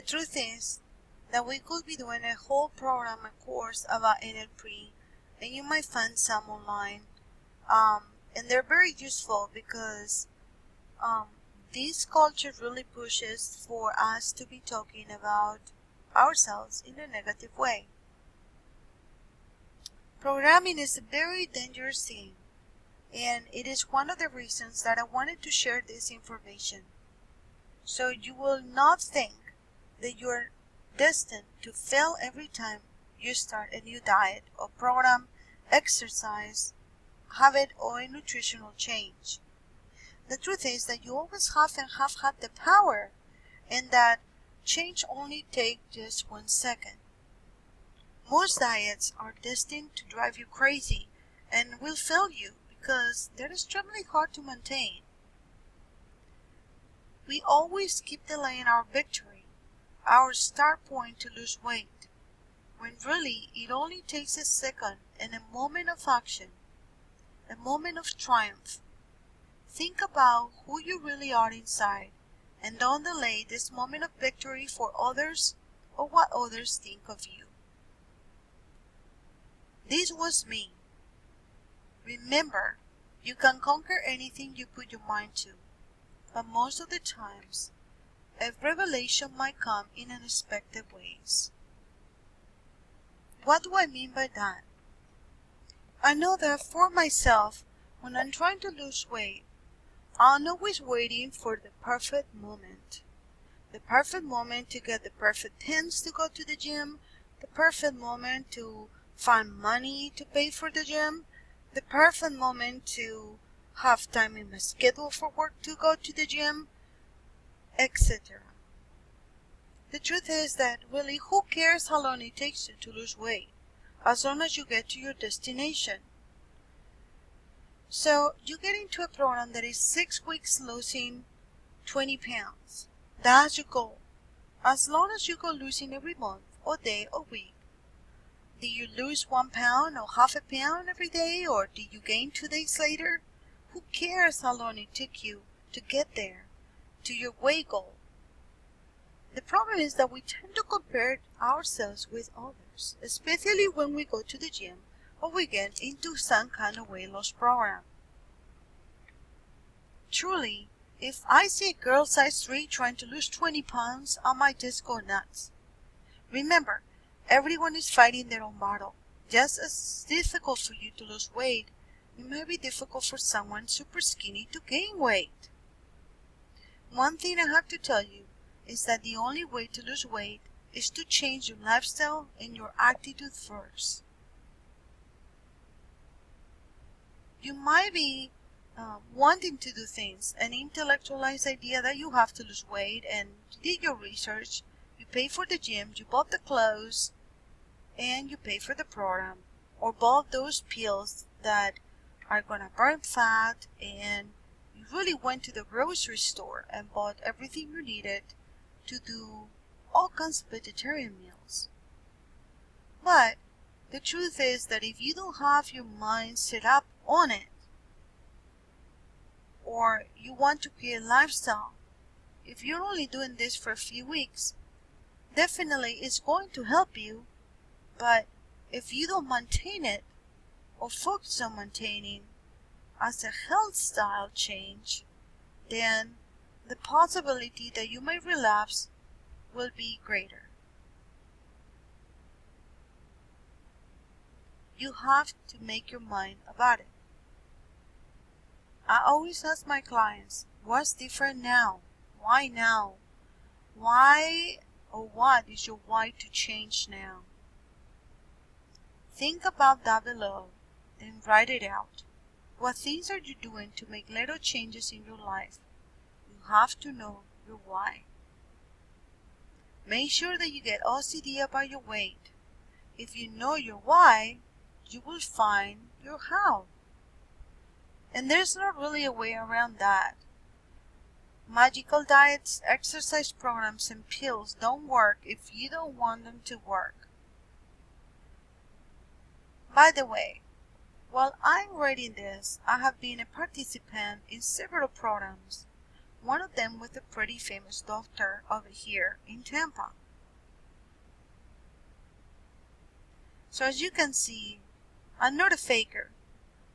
truth is that we could be doing a whole program, a course about NLP, and you might find some online, and they're very useful because this culture really pushes for us to be talking about ourselves in a negative way. Programming is a very dangerous thing, and it is one of the reasons that I wanted to share this information, so you will not think that you are destined to fail every time you start a new diet or program, exercise, habit, or a nutritional change. The truth is that you always have and have had the power, and that change only takes just 1 second. Most diets are destined to drive you crazy and will fail you because they're extremely hard to maintain. We always keep delaying our victory, our start point to lose weight, when really it only takes a second and a moment of action, a moment of triumph. Think about who you really are inside, and don't delay this moment of victory for others or what others think of you. This was me. Remember, you can conquer anything you put your mind to, but most of the times, a revelation might come in unexpected ways. What do I mean by that? I know that for myself, when I'm trying to lose weight, I'm always waiting for the perfect moment. The perfect moment to get the perfect pants to go to the gym, the perfect moment to find money to pay for the gym, the perfect moment to have time in my schedule for work to go to the gym, etc. The truth is that really, who cares how long it takes you to lose weight, as long as you get to your destination? So you get into a program that is 6 weeks losing 20 pounds. That's your goal. As long as you go losing every month or day or week, do you lose 1 pound or half a pound every day, or do you gain 2 days later? Who cares how long it took you to get there, to your weight goal? The problem is that we tend to compare ourselves with others, especially when we go to the gym or we get into some kind of weight loss program. Truly, if I see a girl size 3 trying to lose 20 pounds, I might just go nuts. Remember, everyone is fighting their own battle. Just as it's difficult for you to lose weight, it may be difficult for someone super skinny to gain weight. One thing I have to tell you is that the only way to lose weight is to change your lifestyle and your attitude first. You might be wanting to do things, an intellectualized idea that you have to lose weight, and you did your research, you pay for the gym, you bought the clothes, and you pay for the program, or bought those pills that are gonna burn fat, and you really went to the grocery store and bought everything you needed to do all kinds of vegetarian meals. But the truth is that if you don't have your mind set up on it, or you want to create a lifestyle, if you're only doing this for a few weeks, definitely it's going to help you, but if you don't maintain it or focus on maintaining as a health style change, then the possibility that you may relapse will be greater. You have to make your mind about it. I always ask my clients, what's different now? Why now? Why or what is your why to change now? Think about that below and write it out. What things are you doing to make little changes in your life? You have to know your why. Make sure that you get OCD about your weight. If you know your why, you will find your how. And there's not really a way around that. Magical diets, exercise programs, and pills don't work if you don't want them to work. By the way, while I'm writing this, I have been a participant in several programs, one of them with a pretty famous doctor over here in Tampa. So as you can see, I'm not a faker.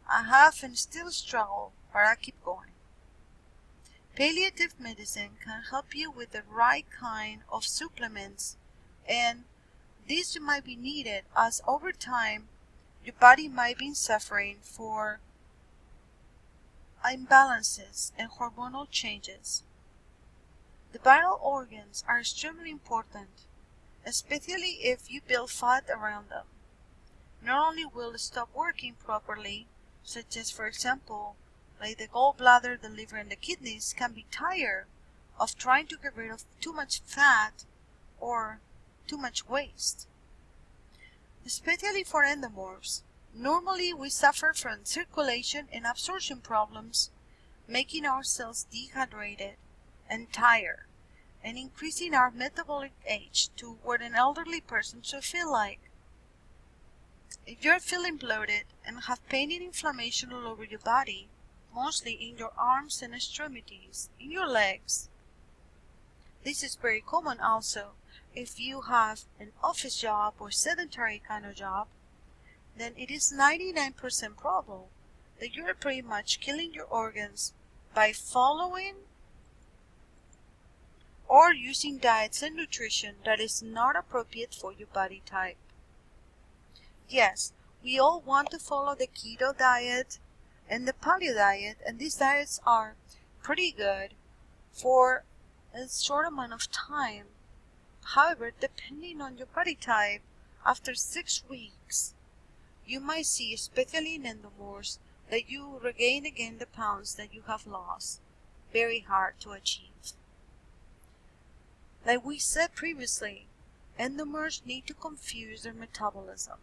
I have and still struggle, but I keep going. Palliative medicine can help you with the right kind of supplements, and these might be needed as over time your body might be suffering for imbalances and hormonal changes. The vital organs are extremely important, especially if you build fat around them. Not only will it stop working properly, such as for example, like the gallbladder, the liver, and the kidneys can be tired of trying to get rid of too much fat or too much waste. Especially for endomorphs, normally we suffer from circulation and absorption problems, making our cells dehydrated and tired, and increasing our metabolic age to what an elderly person should feel like. If you're feeling bloated and have pain and inflammation all over your body, mostly in your arms and extremities, in your legs, this is very common also if you have an office job or sedentary kind of job, then it is 99% probable that you are pretty much killing your organs by following or using diets and nutrition that is not appropriate for your body type. Yes, we all want to follow the keto diet and the paleo diet, and these diets are pretty good for a short amount of time. However, depending on your body type, after 6 weeks, you might see, especially in endomorphs, that you regain again the pounds that you have lost. Very hard to achieve. Like we said previously, endomorphs need to confuse their metabolism.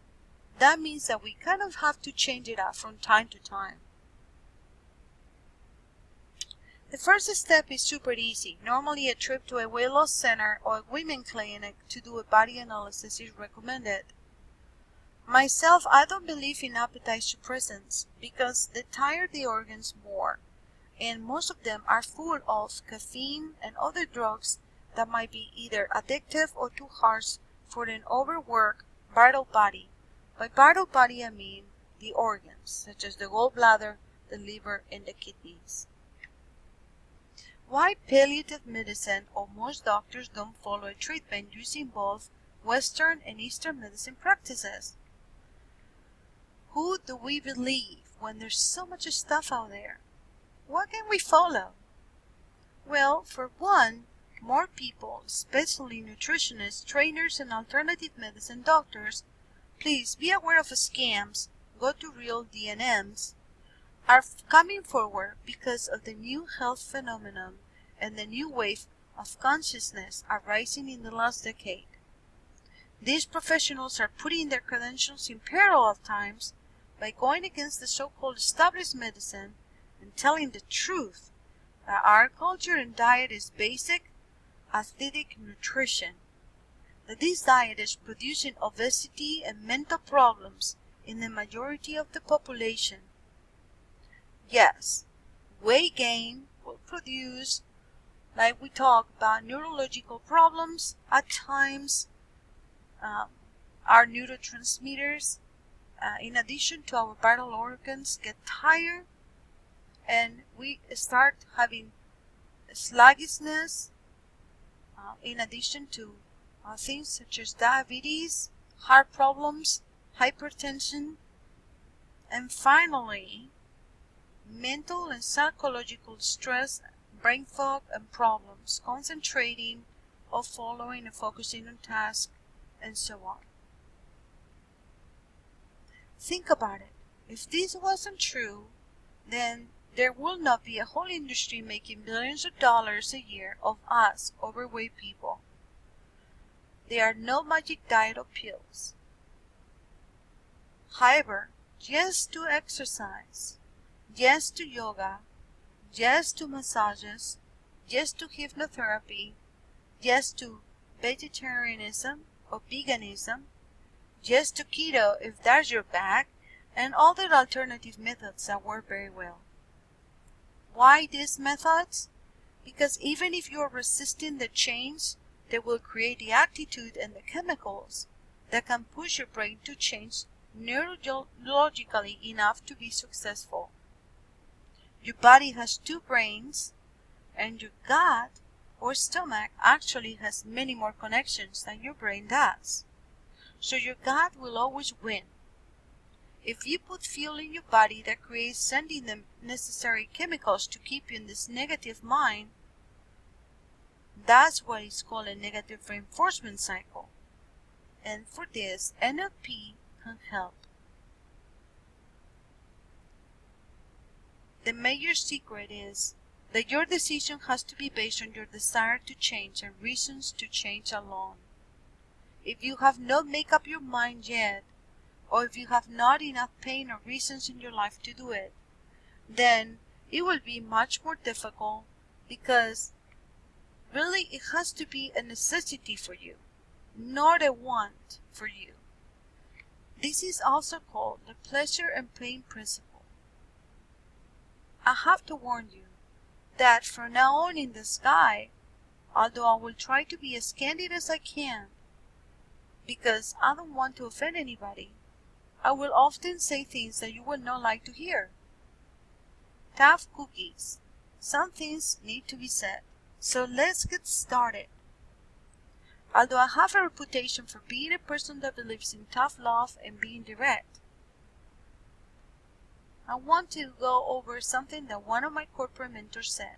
That means that we kind of have to change it up from time to time. The first step is super easy. Normally a trip to a weight loss center or a women clinic to do a body analysis is recommended. Myself, I don't believe in appetite suppressants because they tire the organs more, and most of them are full of caffeine and other drugs that might be either addictive or too harsh for an overworked vital body. By vital body I mean the organs, such as the gallbladder, the liver, and the kidneys. Why palliative medicine or most doctors don't follow a treatment using both Western and Eastern medicine practices? Who do we believe when there's so much stuff out there? What can we follow? Well, for one, more people, especially nutritionists, trainers, and alternative medicine doctors, please be aware of scams, go to real DNMs, are coming forward because of the new health phenomenon and the new wave of consciousness arising in the last decade. These professionals are putting their credentials in peril at times by going against the so-called established medicine and telling the truth that our culture and diet is basic, acidic nutrition, that this diet is producing obesity and mental problems in the majority of the population. Yes, weight gain will produce, like we talk about, neurological problems. At times, our neurotransmitters, in addition to our vital organs, get tired, and we start having sluggishness, in addition to things such as diabetes, heart problems, hypertension, and finally, mental and psychological stress, brain fog, and problems, concentrating or following and focusing on tasks, and so on. Think about it. If this wasn't true, then there will not be a whole industry making billions of dollars a year of us overweight people. There are no magic diet or pills. However, yes to exercise, yes to yoga, yes to massages, yes to hypnotherapy, yes to vegetarianism or veganism, yes to keto if that's your bag, and other alternative methods that work very well. Why these methods? Because even if you are resisting the change, they will create the attitude and the chemicals that can push your brain to change neurologically enough to be successful. Your body has two brains, and your gut or stomach actually has many more connections than your brain does. So your gut will always win. If you put fuel in your body that creates sending the necessary chemicals to keep you in this negative mind, that's what is called a negative reinforcement cycle. And for this, NLP can help. The major secret is that your decision has to be based on your desire to change and reasons to change alone. If you have not made up your mind yet, or if you have not enough pain or reasons in your life to do it, then it will be much more difficult, because really it has to be a necessity for you, not a want for you. This is also called the pleasure and pain principle. I have to warn you that from now on in the sky, although I will try to be as candid as I can, because I don't want to offend anybody, I will often say things that you will not like to hear. Tough cookies. Some things need to be said. So let's get started. Although I have a reputation for being a person that believes in tough love and being direct, I want to go over something that one of my corporate mentors said.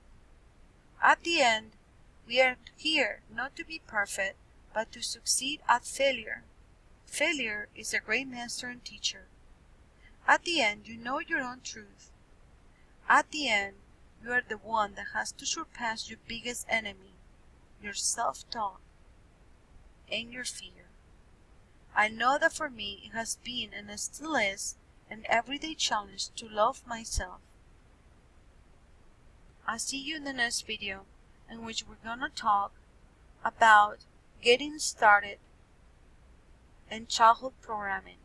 At the end, we are here not to be perfect, but to succeed at failure. Failure is a great master and teacher. At the end, you know your own truth. At the end, you are the one that has to surpass your biggest enemy, your self-talk and your fear. I know that for me it has been and still is an everyday challenge to love myself. I'll see you in the next video, in which we're gonna talk about getting started in childhood programming.